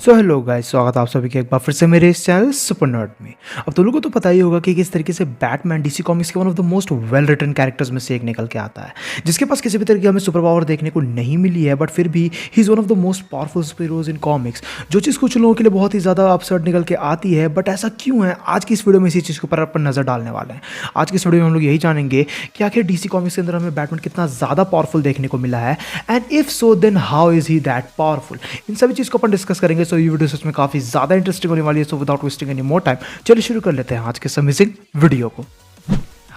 So hello guys, स्वागत है आप सभी के एक बार फिर से मेरे इस चैनल सुपर नर्ड में। अब तो लोगों को तो पता ही होगा कि किस तरीके से बैटमैन डीसी कॉमिक्स के one of the most well written characters में से एक निकल के आता है, जिसके पास किसी भी तरीके की हमें सुपर पावर देखने को नहीं मिली है, बट फिर भी he is one of the most powerful super heroes in comics. जो चीज़ कुछ लोगों के लिए बहुत ही ज़्यादा अपसर्ड निकल के आती है, बट ऐसा क्यों है, आज की इस वीडियो में इसी चीज़ के ऊपर अपन नजर डालने वाले हैं। आज की इस वीडियो में हम लोग यही जानेंगे कि आखिर डीसी कॉमिक्स के अंदर हमें बैटमैन कितना ज़्यादा पावरफुल देखने को मिला है, and if so then how is he that powerful. इन सभी चीज़ को अपन डिस्कस करेंगे। सो ये वीडियो सच में काफ़ी ज़्यादा इंटरेस्टिंग होने वाली है। So without wasting any more time चलिए शुरू कर लेते हैं आज के अमेजिंग वीडियो को।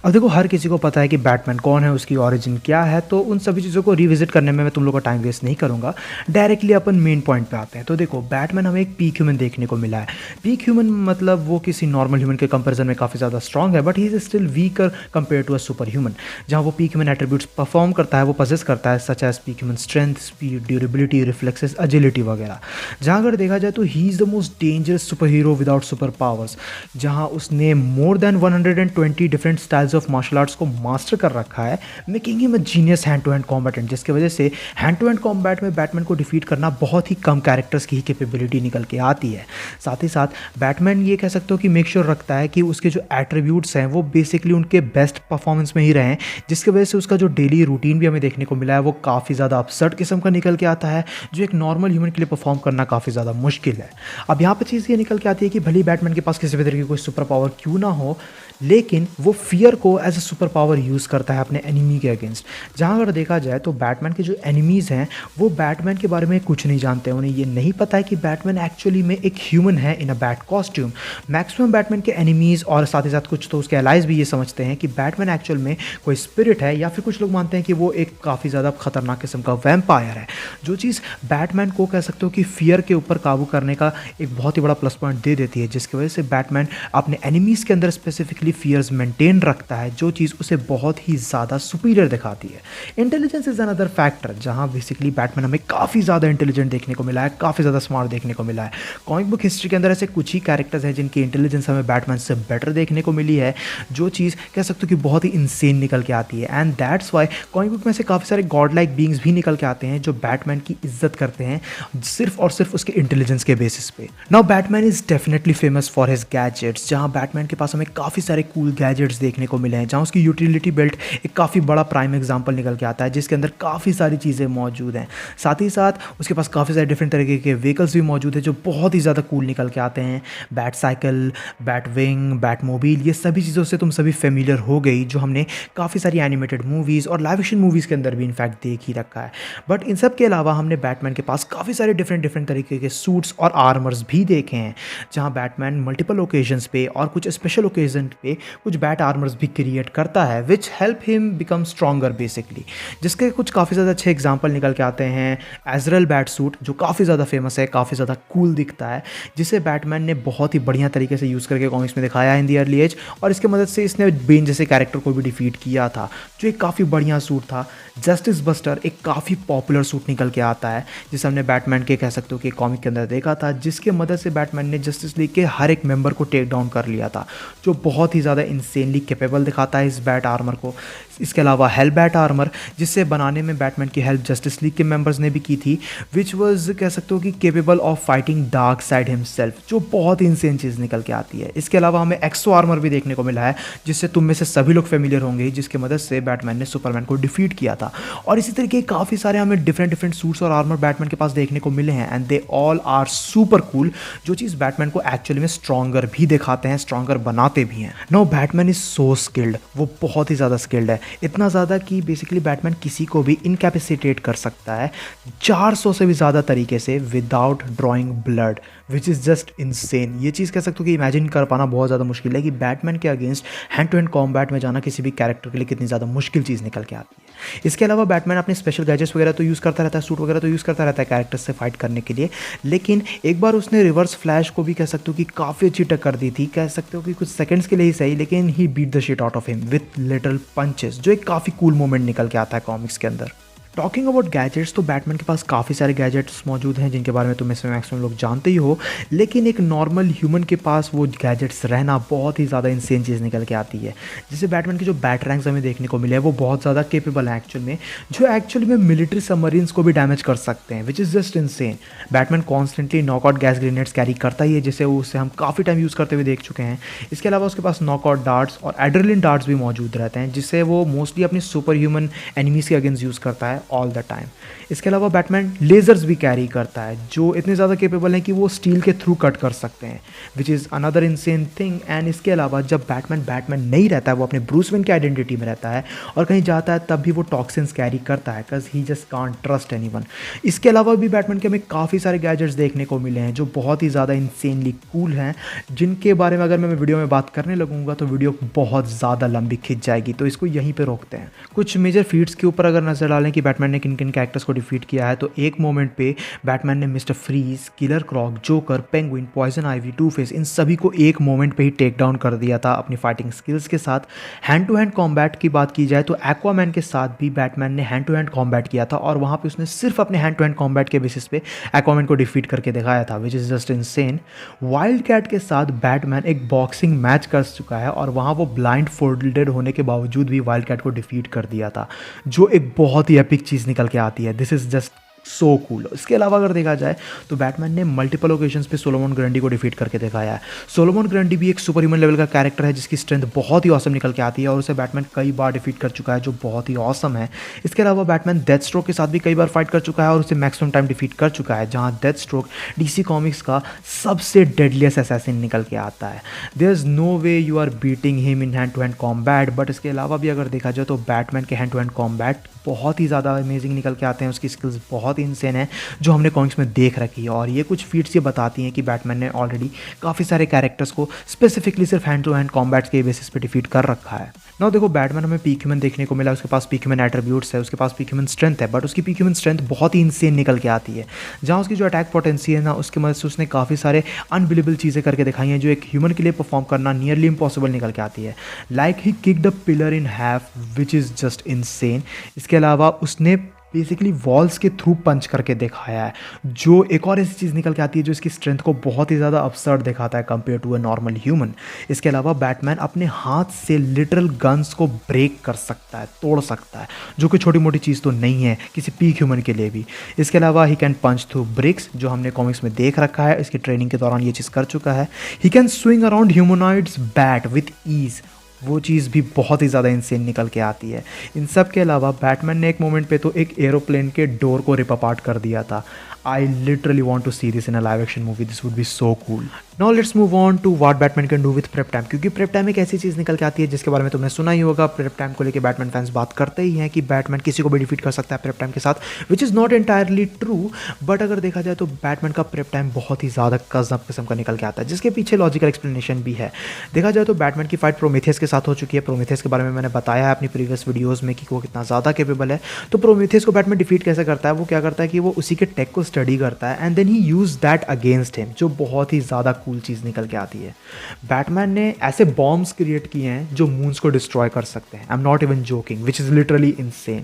अब देखो, हर किसी को पता है कि बैटमैन कौन है, उसकी ओरिजिन क्या है, तो उन सभी चीज़ों को रिविजिट करने में मैं तुम लोग का टाइम वेस्ट नहीं करूंगा। डायरेक्टली अपन मेन पॉइंट पे आते हैं। तो देखो, बैटमैन हमें एक पीक ह्यूमन देखने को मिला है। पीक ह्यूमन मतलब वो किसी नॉर्मल ह्यूमन के कंपैरिजन में काफ़ी ज़्यादा स्ट्रॉन्ग है, but he is still weaker compare to a super human. जहाँ वो पीक ह्यूमन एट्रीब्यूट्स परफॉर्म करता है, वो पजेस करता है, such as peak human strength, speed, durability, reflexes, agility वगैरह। जहाँ अगर देखा जाए तो he is the most dangerous super hero without super powers, जहाँ उसने more than 120 different styles of martial arts को मास्टर कर रखा है, making him a genius hand to hand combatant, जिसकी वजह से हैंड टू हैंड कॉम्बैट में बैटमैन को डिफीट करना बहुत ही कम कैरेक्टर्स की ही कैपेबिलिटी निकल के आती है। साथ ही साथ बैटमैन ये कह सकते हो कि मेक श्योर रखता है कि उसके जो एट्रीब्यूट्स हैं वो बेसिकली उनके बेस्ट परफॉर्मेंस में ही रहें, जिसकी वजह से उसका जो डेली रूटीन भी हमें देखने को मिला है वो काफ़ी ज़्यादा अपसर्ट किस्म का निकल के आता है, जो एक नॉर्मल ह्यूमन के लिए परफॉर्म करना काफ़ी ज़्यादा मुश्किल है। अब यहाँ पर चीज़ ये निकल के आती है कि भले बैटमैन के पास किसी भी तरीके की कोई सुपर पावर क्यों ना हो, लेकिन वो फियर को as a super power use करता है अपने एनिमी के अगेंस्ट। जहाँ अगर देखा जाए तो बैटमैन के जो एनिमीज़ हैं वो बैटमैन के बारे में कुछ नहीं जानते हैं। उन्हें ये नहीं पता है कि बैटमैन एक्चुअली में एक ह्यूमन है in a bat costume. Maximum Batman के एनिमीज़ और साथ ही साथ कुछ तो उसके एलाइज भी ये समझते हैं कि बैटमैन एक्चुअल में कोई स्पिरिट है, या फिर कुछ लोग मानते हैं कि वो एक काफ़ी ज़्यादा खतरनाक किस्म का वैम्पायर है। जो चीज़ बैटमैन को कह सकते हो कि फियर के ऊपर काबू करने का एक बहुत ही बड़ा प्लस पॉइंट दे देती है, जिसकी वजह से बैटमैन अपने एनिमीज़ के अंदर स्पेसिफिकली फियर्स मेंटेन रखता है, जो चीज़ उसे बहुत ही ज़्यादा सुपीरियर दिखाती है। इंटेलिजेंस इज अनदर फैक्टर, जहाँ बेसिकली बैटमैन हमें काफ़ी ज़्यादा इंटेलिजेंट देखने को मिला है, काफ़ी ज़्यादा स्मार्ट देखने को मिला है। कॉमिक बुक हिस्ट्री के अंदर ऐसे कुछ ही कैरेक्टर्स हैं जिनकी इंटेलिजेंस हमें बैटमैन से बेटर देखने को मिली है, जो चीज़ कह सकते हो कि बहुत ही इंसेन निकल के आती है। And that's why comic book में से काफ़ी सारे गॉड लाइक बींग्स भी निकल के आते हैं जो बैटमैन की इज्जत करते हैं सिर्फ और सिर्फ उसके इंटेलिजेंस के बेसिस पे। Now Batman is definitely famous for his gadgets, जहाँ बैटमैन के पास हमें काफ़ी सारे कूल गैजेट्स देखने को मिले हैं, जहाँ उसकी यूटिलिटी बेल्ट एक काफ़ी बड़ा प्राइम एग्जांपल निकल के आता है, जिसके अंदर काफ़ी सारी चीज़ें मौजूद हैं। साथ ही साथ उसके पास काफ़ी सारे डिफरेंट तरीके के व्हीकल्स भी मौजूद हैं जो बहुत ही ज़्यादा कूल निकल के आते हैं। Bat cycle, bat wing, bat mobile, ये सभी चीज़ों से तुम सभी फेमिलियर हो गई, जो हमने काफ़ी सारी एनिमेटेड मूवीज़ और लाइव एक्शन मूवीज़ के अंदर भी इनफैक्ट देख ही रखा है। बट इन सब के अलावा हमने बैटमैन के पास काफ़ी सारे डिफरेंट तरीके के सूट्स और आर्मर्स भी देखे हैं, जहाँ बैटमैन मल्टीपल ओकेजन्स पे और कुछ स्पेशल ओकेजन पे कुछ बैट आर्मर्स भी क्रिएट करता है, which help him become stronger basically. जिसके कुछ काफ़ी ज़्यादा अच्छे एग्जांपल निकल के आते हैं। एजरल बैट सूट जो काफ़ी ज़्यादा फेमस है, काफ़ी ज़्यादा कूल दिखता है, जिसे बैटमैन ने बहुत ही बढ़िया तरीके से यूज़ करके कॉमिक्स में दिखाया है इन दी अर्ली एज, और इसके मदद से इसने बेन जैसे कैरेक्टर को भी डिफीट किया था, जो एक काफ़ी बढ़िया सूट था। जस्टिस बस्टर एक काफ़ी पॉपुलर सूट निकल के आता है, जिसे हमने बैटमैन के कह सकते हो कि कॉमिक के अंदर देखा था, जिसके मदद से बैटमैन ने जस्टिस लीग के हर एक मेंबर को टेक डाउन कर लिया था, जो बहुत ही ज़्यादा इंसेनली कैपेबल दिखाता है इस बैट आर्मर को। इसके अलावा हेल बैट आर्मर, जिससे बनाने में बैटमैन की हेल्प जस्टिस लीग के मेंबर्स ने भी की थी, विच वाज कह सकते हो कि capable of fighting dark side himself, जो बहुत ही इंसेन चीज़ निकल के आती है। इसके अलावा हमें एक्सो आर्मर भी देखने को मिला है, जिससे तुम में से सभी लोग फेमिलियर होंगे, जिसकी मदद से बैटमैन ने सुपरमैन को डिफीट किया था। और इसी तरीके काफ़ी सारे हमें डिफरेंट सूट्स और आर्मर बैटमैन के पास देखने को मिले हैं, and they all are super cool, जो चीज़ बैटमैन को एक्चुअली में स्ट्रॉन्गर भी दिखाते हैं, स्ट्रॉन्गर बनाते भी हैं। No Batman is so skilled, वो बहुत ही ज़्यादा स्किल्ड है, इतना ज़्यादा कि बेसिकली बैटमैन किसी को भी इनकैपेसिटेट कर सकता है 400 से भी ज़्यादा तरीके से without drawing blood, which is just insane. ये चीज़ कह सकते हो कि इमेजिन कर पाना बहुत ज़्यादा मुश्किल है कि बैटमैन के against hand to hand combat में जाना किसी भी कैरेक्टर के लिए कितनी ज़्यादा मुश्किल चीज़ निकल के आती है। इसके अलावा बैटमैन अपने स्पेशल गैजेट्स वगैरह तो यूज़ करता रहता है, सूट वगैरह तो यूज़ करता रहता है कैरेक्टर्स से फाइट करने के लिए, लेकिन एक बार उसने रिवर्स फ्लैश को भी कह सकते हो कि काफ़ी अच्छी टक्कर दी थी, कह सकते हो कि कुछ सेकंड्स के लिए ही सही, लेकिन he beat the shit out of him with little punches, जो एक काफ़ी कूल मोमेंट निकल के आता है कॉमिक्स के अंदर। टॉकिंग अबाउट गैजेट्स, तो बैटमैन के पास काफ़ी सारे गैजेट्स मौजूद हैं जिनके बारे में तो मैक्सिमम लोग जानते ही हो, लेकिन एक नॉर्मल ह्यूमन के पास वो गैजेट्स रहना बहुत ही ज़्यादा इंसेन चीज़ निकल के आती है। जैसे बैटमैन के जो बैट रैंक्स हमें देखने को मिले हैं वो बहुत ज़्यादा केपेबल हैं एक्चुअल में मिलिट्री सबमरीन्स को भी डैमेज कर सकते हैं, विच is just insane. Batman constantly knockout gas grenades carry करता ही है, जिसे उसे हम काफ़ी टाइम यूज़ करते हुए देख चुके हैं। इसके अलावा उसके पास नॉकआउट डार्ट्स और एड्रेनलिन डार्ट्स भी मौजूद रहते हैं, जिससे वो मोस्टली अपनी सुपर ह्यूमन एनिमीज़ के अगेंस्ट यूज़ करता है ऑल द टाइम। इसके अलावा बैटमैन लेजर्स भी कैरी करता है जो इतने ज़्यादा केपेबल हैं कि वो स्टील के थ्रू कट कर सकते हैं, which is another insane thing. And इसके अलावा जब बैटमैन नहीं रहता है, वो अपने ब्रूस वेन की आइडेंटिटी में रहता है और कहीं जाता है, तब भी वो टॉक्सिन्स कैरी करता है, because he just can't trust anyone. इसके अलावा भी बैटमैन के हमें काफ़ी सारे गैजेट्स देखने को मिले हैं जो बहुत ही ज़्यादा इंसेनली कूल हैं, जिनके बारे में अगर मैं वीडियो में बात करने लगूंगा तो वीडियो बहुत ज़्यादा लंबी खिंच जाएगी, तो इसको यहीं पे रोकते हैं। कुछ मेजर फीट्स के ऊपर अगर नजर डालें कि बैटमैन ने किन किन कैरेक्टर्स को डिफीट किया है, तो एक मोमेंट पे बैटमैन ने Mister Freeze, Killer Croc, Joker, Penguin, Poison Ivy, Two Face, इन सभी को एक मोमेंट पे ही टेक डाउन कर दिया था अपनी फाइटिंग स्किल्स के साथ। हैंड टू हैंड कॉम्बैट की बात की जाए तो एक्वामैन के साथ भी बैटमैन ने हैंड टू हैंड कॉम्बैट किया था और वहाँ पे उसने सिर्फ अपने हैंड टू हैंड कॉम्बैट के बेसिस पे एक्वामैन को डिफीट करके दिखाया था, which is just insane. Wildcat के साथ बैटमैन एक बॉक्सिंग मैच कर चुका है और वहाँ वो ब्लाइंड फोल्डेड होने के बावजूद भी वाइल्ड कैट को डिफीट कर दिया था, जो एक बहुत ही एपिक चीज़ निकल के आती है। This is just so cool. इसके अलावा अगर देखा जाए तो बैटमैन ने मल्टीपल ओकेजन्स पे सोलोमन ग्रंडी को डिफीट करके दिखाया है। सोलोमन ग्रंडी भी एक सुपर ह्यूमन लेवल का कैरेक्टर है जिसकी स्ट्रेंथ बहुत ही ऑसम निकल के आती है और उसे बैटमैन कई बार डिफीट कर चुका है, जो बहुत ही ऑसम है। इसके अलावा बैटमैन डेथ स्ट्रोक के साथ भी कई बार फाइट कर चुका है और उसे मैक्सिमम टाइम डिफीट कर चुका है, जहाँ डेथ स्ट्रोक डीसी कॉमिक्स का सबसे डेडलिएस्ट असैसिन निकल के आता है। There is no way you are beating him in hand to hand combat. But इसके अलावा भी अगर देखा जाए तो बैटमैन के हैंड टू हैंड कॉम्बैट बहुत ही ज़्यादा अमेजिंग निकल के आते हैं, उसकी स्किल्स बहुत ही इंसेन है जो हमने कॉमिक्स में देख रखी है। और ये कुछ फीट्स ये बताती हैं कि बैटमैन ने ऑलरेडी काफ़ी सारे कैरेक्टर्स को स्पेसिफिकली सिर्फ हैंड टू हैंड कॉम्बैट्स के बेसिस पे डिफीट कर रखा है। ना देखो, बैटमैन हमें पीक ह्यूमन देखने को मिला, उसके पास पीक ह्यूमन एट्रीब्यूट्स है, उसके पास पीक ह्यूमन स्ट्रेंथ है, बट उसकी पीक ह्यूमन स्ट्रेंथ बहुत ही इंसेन निकल के आती है, जहाँ उसकी जो अटैक पोटेंसी है ना, उसकी मदद से उसने काफ़ी सारे अनबिलीवेबल चीज़ें करके दिखाई हैं जो एक ह्यूमन के लिए परफॉर्म करना नियरली इम्पॉसिबल निकल के आती है। Like he kicked a pillar in half, which is just insane. इसके अलावा उसने बेसिकली वॉल्स के थ्रू पंच करके दिखाया है, जो एक और ऐसी चीज़ निकल के आती है जो इसकी स्ट्रेंथ को बहुत ही ज़्यादा अपसर्ड दिखाता है compare to a normal human. इसके अलावा बैटमैन अपने हाथ से लिटरल गन्स को ब्रेक कर सकता है, तोड़ सकता है, जो कि छोटी मोटी चीज़ तो नहीं है किसी पीक ह्यूमन के लिए भी। इसके अलावा he can punch through bricks, जो हमने कॉमिक्स में देख रखा है, इसकी ट्रेनिंग के दौरान ये चीज़ कर चुका है। He can swing around humanoids bat with ease, वो चीज़ भी बहुत ही ज़्यादा इंसेन निकल के आती है। इन सब के अलावा बैटमैन ने एक मोमेंट पे तो एक एरोप्लेन के डोर को रिप अपार्ट कर दिया था। I literally want to see this in a live action movie. This would be so cool. Now let's move on to what Batman can do with prep time, क्योंकि prep time एक ऐसी चीज़ निकल के आती है जिसके बारे में तुमने सुना ही होगा। prep time को लेके बैटमैन फैंस बात करते ही हैं कि बैटमैन किसी को भी डिफीट कर सकता है prep time के साथ, which is not entirely true. But अगर देखा जाए तो बैटमैन का prep time बहुत ही ज़्यादा कज़ब किस्म का निकल के आता है, जिसके पीछे लॉजिकल एक्सप्लेनेशन भी है। देखा जाए तो बैटमैन की फाइट प्रोमेथियस के साथ हो चुकी है। प्रोमेथियस के बारे में मैंने बताया है अपनी प्रीवियस वीडियोज़ में कि वो कितना ज़्यादा केपेबल है। तो प्रोमेथियस को बैटमैन डिफीट कैसे करता है? वो क्या करता है कि वो उसी के टेक को स्टडी करता है and then he use that against him, जो बहुत ही ज़्यादा कूल चीज़ निकल के आती है। बैटमैन ने ऐसे बॉम्ब्स क्रिएट किए हैं जो मून्स को डिस्ट्रॉय कर सकते हैं। I am not even joking, which is literally insane.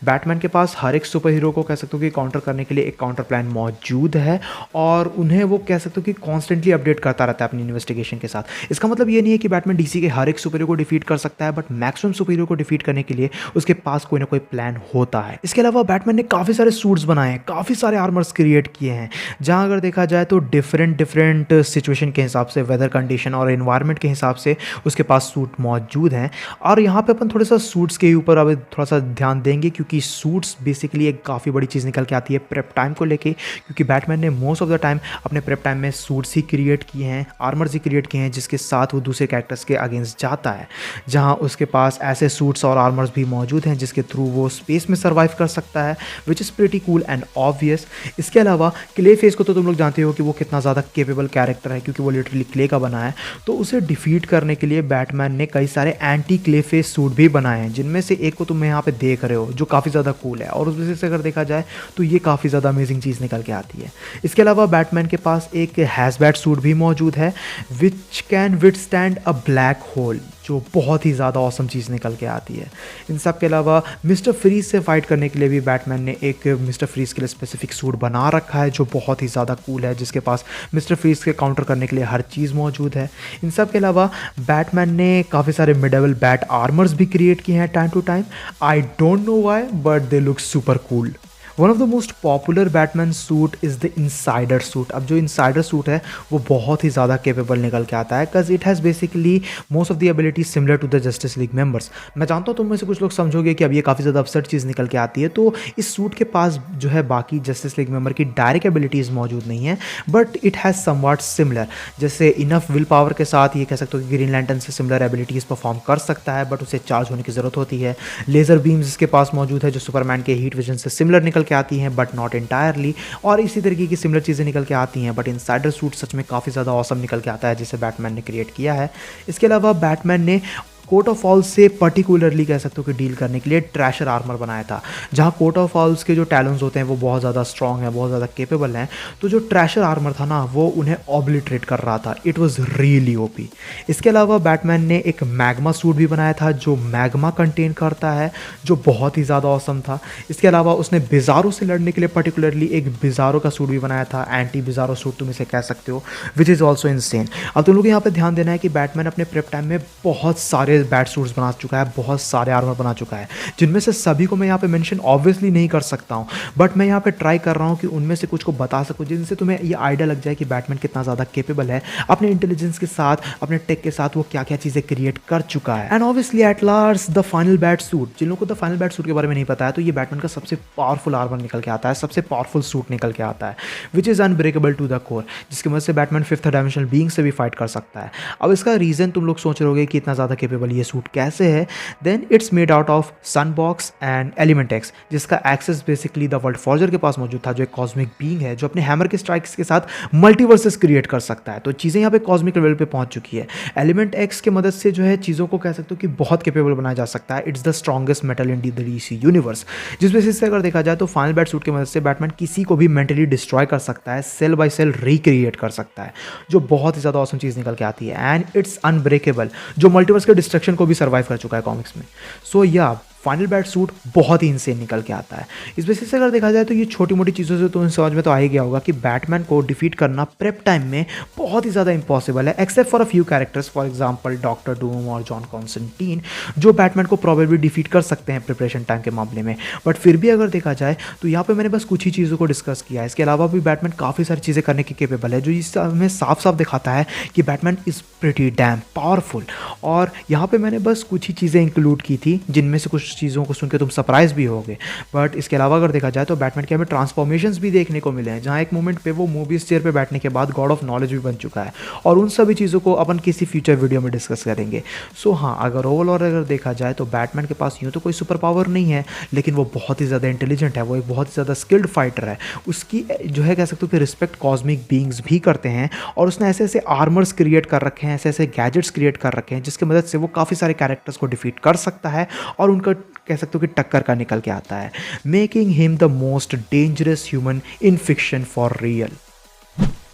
Batman के पास हर एक सुपर हीरो को कह सकते हो कि काउंटर करने के लिए एक काउंटर प्लान मौजूद है और उन्हें वो कह सकते हो कि कॉन्स्टेंटली अपडेट करता रहता है अपनी इन्वेस्टिगेशन के साथ। इसका मतलब ये नहीं है कि बैटमैन डीसी के हर एक सुपर हीरो को डिफीट कर सकता है, बट मैक्सिमम सुपर हीरो को डिफीट करने के लिए उसके पास कोई ना कोई प्लान होता है। इसके अलावा बैटमैन ने काफ़ी सारे सूट्स बनाए हैं, काफ़ी सारे आर्मर्स क्रिएट किए हैं, जहाँ अगर देखा जाए तो डिफरेंट सिचुएशन के हिसाब से, वेदर कंडीशन और एनवायरनमेंट के हिसाब से उसके पास सूट मौजूद हैं। और यहाँ पे अपन थोड़ा सा सूट्स के ऊपर अब थोड़ा सा ध्यान देंगे, क्योंकि सूट्स बेसिकली एक काफ़ी बड़ी चीज़ निकल के आती है प्रेप टाइम को लेके, क्योंकि बैटमैन ने मोस्ट ऑफ द टाइम अपने प्रेप टाइम में सूट्स ही क्रिएट किए हैं, आर्मर्स ही क्रिएट किए हैं, जिसके साथ वो दूसरे कैरेक्टर्स के अगेंस्ट जाता है, जहाँ उसके पास ऐसे सूट्स और आर्मर्स भी मौजूद हैं जिसके थ्रू वो स्पेस में सर्वाइव कर सकता है, which is pretty cool and obvious. इसके अलावा क्ले फेस को तो तुम लोग जानते हो कि वो कितना ज़्यादा केपेबल कैरेक्टर है, क्योंकि वो लिटरली क्ले का बना है। तो उसे डिफीट करने के लिए बैटमैन ने कई सारे एंटी क्ले फेस सूट भी बनाए हैं, जिनमें से एक को तुम यहाँ पे देख रहे हो, जो काफ़ी ज़्यादा कूल है और उस वजह से अगर देखा जाए तो ये काफ़ी ज़्यादा अमेजिंग चीज़ निकल के आती है। इसके अलावा बैटमैन के पास एक हैज़बैट सूट भी मौजूद है, which can withstand a black hole, जो बहुत ही ज़्यादा ऑसम चीज़ निकल के आती है। इन सब के अलावा मिस्टर फ्रीज़ से फाइट करने के लिए भी बैटमैन ने एक मिस्टर फ्रीज़ के लिए स्पेसिफिक सूट बना रखा है जो बहुत ही ज़्यादा कूल है, जिसके पास मिस्टर फ्रीज़ के काउंटर करने के लिए हर चीज़ मौजूद है। इन सब के अलावा बैटमैन ने काफ़ी सारे मिडेबल बैट आर्मर्स भी क्रिएट किए हैं time to time. I don't know why but they look super cool. One of the most popular Batman suit is the insider suit. अब जो इनसाइडर सूट है वो बहुत ही ज़्यादा केपेबल निकल के आता है, because it has basically most of the ability similar to the justice league members. मैं जानता हूँ तुम में से कुछ लोग समझोगे कि अब ये काफ़ी ज़्यादा अपसेट चीज़ निकल के आती है, तो इस सूट के पास जो है बाकी जस्टिस लीग मेंबर की डायरेक्ट एबिलिटीज़ मौजूद नहीं है, but it has somewhat similar. जैसे इनफ विल पावर के साथ ये कह सकते हो कि ग्रीन लैंटर्न से सिमिलर एबिलिटीज़ परफॉर्म कर सकता है, बट उसे चार्ज होने की ज़रूरत होती है। लेज़र बीम्स इसके पास मौजूद है जो सुपरमैन के हीट विजन से सिमिलर निकल के आती हैं, बट नॉट एंटायरली। और इसी तरीके की सिमिलर चीज़ें निकल के आती हैं, बट इनसाइडर सूट सच में काफ़ी ज़्यादा ऑसम निकल के आता है जिसे बैटमैन ने क्रिएट किया है। इसके अलावा बैटमैन ने कोर्ट ऑफ ऑल्स से पर्टिकुलरली कह सकते हो कि डील करने के लिए ट्रैशर आर्मर बनाया था, जहाँ कोर्ट ऑफ ऑल्स के जो टैलेंट्स होते हैं वो बहुत ज़्यादा स्ट्रॉन्ग हैं, बहुत ज़्यादा केपेबल हैं। तो जो ट्रैशर आर्मर था ना वो उन्हें ऑब्लिटरेट कर रहा था। It was really OP. इसके अलावा बैटमैन ने एक मैग्मा सूट भी बनाया था जो मैग्मा कंटेन करता है, जो बहुत ही ज़्यादा ऑसम था। इसके अलावा उसने बिजारो से लड़ने के लिए पर्टिकुलरली एक बिजारो का सूट भी बनाया था, एंटी बिजारो सूट तुम इसे कह सकते हो, विच इज़ ऑल्सो इनसेन। अब तुम लोग यहाँ पे ध्यान देना है कि बैटमैन अपने प्रेप टाइम में बहुत सारे बैट सूट्स बना चुका है, बहुत सारे आर्मर बना चुका है, जिनमें से सभी को मैं यहाँ पे मेंशन ऑब्वियसली नहीं कर सकता हूँ, बट मैं यहाँ पे ट्राई कर रहा हूँ कि उनमें से कुछ को बता सकूँ जिनसे तुम्हें ये आइडिया लग जाए कि बैटमैन कितना ज़्यादा केपेबल है अपने इंटेलिजेंस के साथ, अपने टेक के साथ वो क्या क्या चीज़ें क्रिएट कर चुका है। And obviously at last the final bat suit. जिन लोगों को द फाइनल बैट सूट के बारे में नहीं पता है तो ये बैटमैन का सबसे पावरफुल आर्मर निकल के आता है, सबसे पावरफुल सूट निकल के आता है, which is unbreakable to the core, जिसकी वजह से बैटमैन फिफ्थ डायमेंशनल बीइंग से भी फाइट कर सकता है। अब इसका रीज़न तुम लोग सोच रहे होगे कि इतना ज़्यादा केपेबल ये सूट कैसे है। Then it's made out of sunbox and element X, जिसका access basically the world forger के पास मौजूद था, जो एक कॉस्मिक बीइंग है जो अपने हैमर के स्ट्राइक्स के साथ मल्टीवर्सेस क्रिएट कर सकता है। तो चीज़ें यहाँ पे कॉस्मिक लेवल पे पहुंच चुकी है। एलिमेंट एक्स की मदद से जो है चीज़ों को कह सकते हो कि बहुत केपेबल बनाया जा सकता है। It's the strongest metal in the DC universe. जिस बेसिस से अगर देखा जाए तो फाइनल बैट सूट की मदद से बैटमैन किसी को भी मेंटली डिस्ट्रॉय कर सकता है, सेल बाय सेल रिक्रिएट कर सकता है, जो बहुत ही ज़्यादा ऑसम चीज़ निकल के आती है। एंड इट्स अनब्रेकेबल, जो मल्टीवर्स के डिस्ट्रक्शन को भी सर्वाइव कर चुका है कॉमिक्स में। सो या फाइनल बैट सूट बहुत ही इंसेन निकल के आता है। इस बेसिस से अगर देखा जाए तो ये छोटी मोटी चीज़ों से तो समझ में तो आ ही गया होगा कि बैटमैन को डिफीट करना प्रेप टाइम में बहुत ही ज़्यादा इंपॉसिबल है, except for a few characters, for example doctor Doom और जॉन कॉन्स्टेंटीन, जो बैटमैन को प्रॉबेबली डिफीट कर सकते हैं प्रिपरेशन टाइम के मामले में। बट फिर भी अगर देखा जाए तो यहाँ पर मैंने बस कुछ ही चीज़ों को डिस्कस किया है। इसके अलावा भी बैटमैन काफ़ी सारी चीज़ें करने के केपेबल है, जो इस हमें साफ साफ दिखाता है कि Batman is pretty dam powerful. और यहाँ पर मैंने बस कुछ ही चीज़ें इंक्लूड की थी, जिनमें से कुछ चीज़ों को सुन के तुम सरप्राइज भी होगे। बट इसके अलावा अगर देखा जाए तो बैटमैन के हमें ट्रांसफॉर्मेशंस भी देखने को मिले हैं, जहाँ एक मोमेंट पे वो मूवीज चेयर पे बैठने के बाद गॉड ऑफ नॉलेज भी बन चुका है। और उन सभी चीज़ों को अपन किसी फ्यूचर वीडियो में डिस्कस करेंगे। सो हाँ, अगर ओवरऑल और अगर देखा जाए तो बैटमैन के पास यूँ तो कोई सुपर पावर नहीं है, लेकिन वो बहुत ही ज़्यादा इंटेलिजेंट है, वो एक बहुत ही ज़्यादा स्किल्ड फाइटर है। उसकी जो है कह सकते हो कि रिस्पेक्ट कॉस्मिक बीइंग्स भी करते हैं, और उसने ऐसे ऐसे आर्मर्स क्रिएट कर रखे हैं, ऐसे ऐसे गैजेट्स क्रिएट कर रखे हैं, जिसकी मदद से वो काफ़ी सारे कैरेक्टर्स को डिफीट कर सकता है और उनका कह सकते हो कि टक्कर का निकल के आता है, making him the most dangerous human in fiction for real.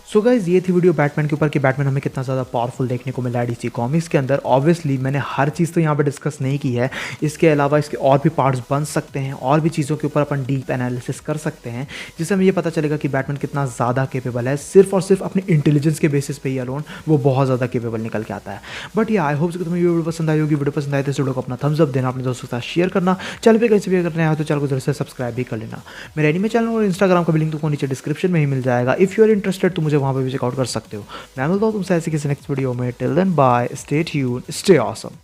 So guys, ये थी वीडियो बैटमैन के ऊपर कि बैटमैन हमें कितना ज़्यादा पावरफुल देखने को मिला है डीसी कॉमिक्स के अंदर। ऑब्वियसली मैंने हर चीज़ तो यहाँ पे डिस्कस नहीं की है, इसके अलावा इसके और भी पार्ट्स बन सकते हैं, और भी चीज़ों के ऊपर अपन डीप एनालिसिस कर सकते हैं, जिससे हमें ये पता चलेगा कि बैटमैन कितना ज़्यादा केपेबल है। सिर्फ और सिर्फ अपने इंटेलिजेंस के बेसिस पे ही अलोन वो बहुत ज़्यादा केपेबल निकल के आता है। बट ये आई होप कि तुम्हें वीडियो पसंद आई होगी। वीडियो पसंद आए तो इस वीडियो को अपना थम्स अप देना, अपने दोस्तों के साथ शेयर करना, चैनल पे कहीं से भी करना है तो चैनल को जरूर से सब्सक्राइब भी कर लेना। मेरे एनिमे चैनल और इंस्टाग्राम का भी लिंक तुमको नीचे डिस्क्रिप्शन में ही मिल जाएगा। इफ़ यू आर इंटरेस्टेड तो मुझे वहाँ पर भी चेकआउट कर सकते हो। मैं मिलता हूँ तुमसे ऐसे किसी नेक्स्ट वीडियो में। Till then bye, stay tuned, stay awesome.